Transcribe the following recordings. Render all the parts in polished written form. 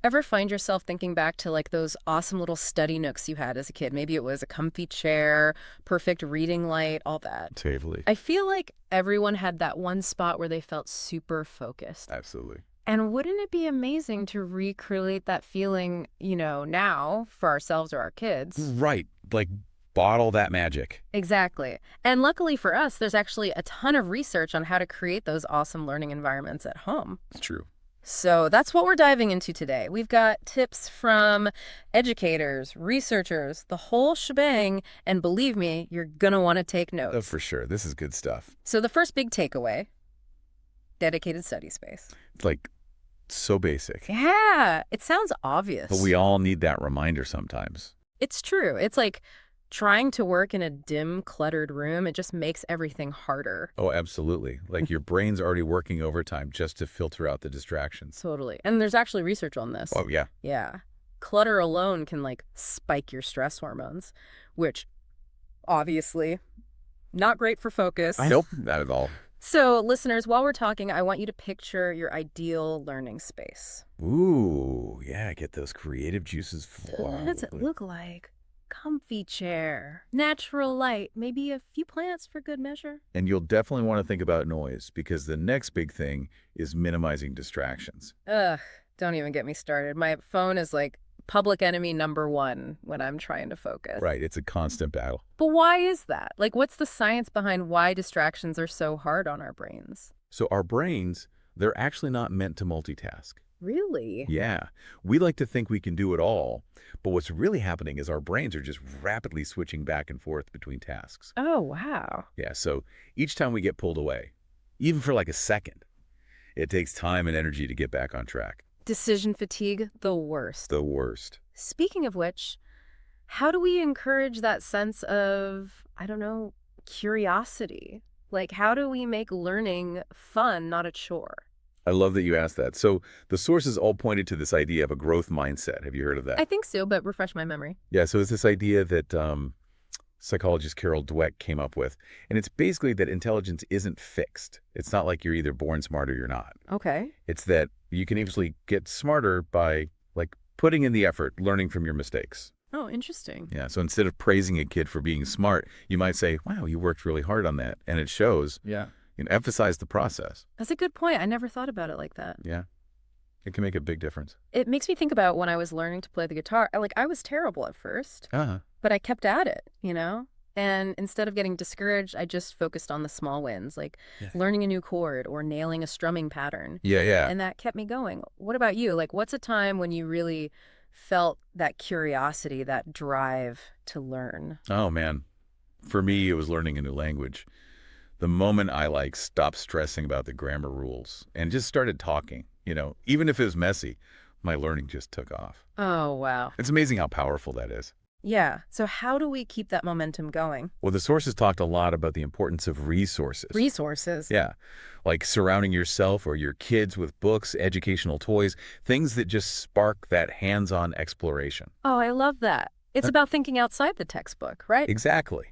Ever find yourself thinking back to like those awesome little study nooks you had as a kid? Maybe it was a comfy chair, perfect reading light, all that. Totally. I feel like everyone had that one spot where they felt super focused. Absolutely. And wouldn't it be amazing to recreate that feeling, now for ourselves or our kids? Right. Like bottle that magic. Exactly. And luckily for us, there's actually a ton of research on how to create those awesome learning environments at home. It's true. So that's what we're diving into today. We've got tips from educators, researchers, the whole shebang, and believe me, you're going to want to take Oh, notes. for sure. This is good stuff. So the first big takeaway, dedicated study space. It's like so basic. Yeah, it sounds But obvious. we all need that reminder sometimes. It's true. It's like trying to work in a dim, cluttered room. It just makes everything harder. Oh, absolutely. Like your brain's already working overtime just to filter out the distractions. Totally. And there's actually research on this. Oh, yeah. Yeah. Clutter alone can like spike your stress hormones, which obviously not great for focus. Nope, not at all. So, listeners, while we're talking, I want you to picture your ideal learning space. Ooh, yeah, get those creative juices So what does it flowing. look like? Comfy chair, natural light, maybe a few plants for good measure. And you'll definitely want to think about noise because the next big thing is minimizing distractions. Ugh, don't even get me started. My phone is like public enemy number one when I'm trying to focus. Right, it's a constant battle. But why is that? Like, what's the science behind why distractions are so hard on our brains? So our brains, they're actually not meant to multitask. Really? Yeah, we like to think we can do it all, but what's really happening is our brains are just rapidly switching back and forth between tasks. Oh, wow. Yeah, so each time we get pulled away, even for like a second, it takes time and energy to get back on track. Decision fatigue, the worst. The worst. Speaking of which, how do we encourage that sense of, I don't know, curiosity? Like, how do we make learning fun, not a chore? I love that you asked that. So the sources all pointed to this idea of a growth mindset. Have you heard of that? I think so, but refresh my memory. Yeah, so it's this idea that psychologist Carol Dweck came up with, and it's basically that intelligence isn't fixed. It's not like you're either born smart or you're not. Okay. It's that you can easily get smarter by like putting in the effort, learning from your mistakes. Oh, interesting. Yeah, so instead of praising a kid for being smart, you might say, wow, you worked really hard on that. And it shows. Yeah. Emphasize the process. That's a good point. I never thought about it like that. Yeah, it can make a big difference. It makes me think about when I was learning to play the guitar. I was terrible at first, Uh-huh. but I kept at it. And instead of getting discouraged, I just focused on the small wins, like Yeah. learning a new chord or nailing a strumming pattern. Yeah, yeah. And that kept me going. What about you? Like, what's a time when you really felt that curiosity, that drive to learn? Oh, man. For me, it was learning a new language. The moment I stopped stressing about the grammar rules and just started talking, even if it was messy, my learning just took off. Oh, wow. It's amazing how powerful that is. Yeah. So how do we keep that momentum going? Well, the sources talked a lot about the importance of resources. Resources. Yeah, like surrounding yourself or your kids with books, educational toys, things that just spark that hands-on exploration. Oh, I love that. It's about thinking outside the textbook, right? Exactly.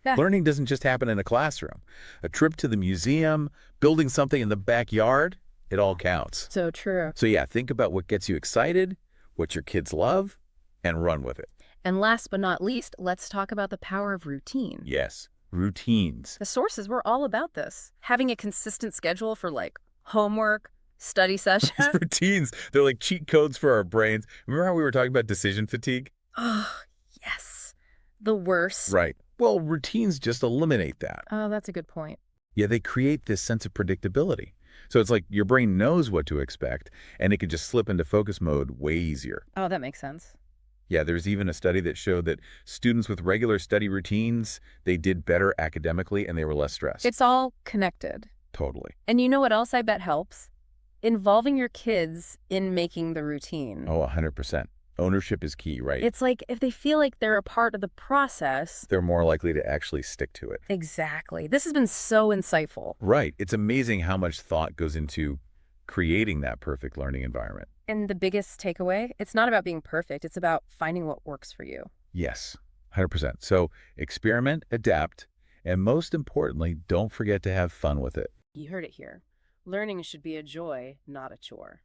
Yeah. Learning doesn't just happen in a classroom. A trip to the museum, building something in the backyard, it all counts. So true. So yeah, think about what gets you excited, what your kids love, and run with it. And last but not least, let's talk about the power of routine. Yes, routines. The sources were all about this. Having a consistent schedule for like homework, study session. Routines, they're like cheat codes for our brains. Remember how we were talking about decision fatigue? Oh, yes. The worst. Right. Well, routines just eliminate that. Oh, that's a good point. Yeah, they create this sense of predictability. So it's like your brain knows what to expect, and it can just slip into focus mode way easier. Oh, that makes sense. Yeah, there's even a study that showed that students with regular study routines, they did better academically and they were less stressed. It's all connected. Totally. And you know what else I bet helps? Involving your kids in making the routine. Oh, 100%. Ownership is key, right? It's like if they feel like they're a part of the process. They're more likely to actually stick to it. Exactly. This has been so insightful. Right. It's amazing how much thought goes into creating that perfect learning environment. And the biggest takeaway, it's not about being perfect. It's about finding what works for you. Yes, 100%. So experiment, adapt, and most importantly, don't forget to have fun with it. You heard it here. Learning should be a joy, not a chore.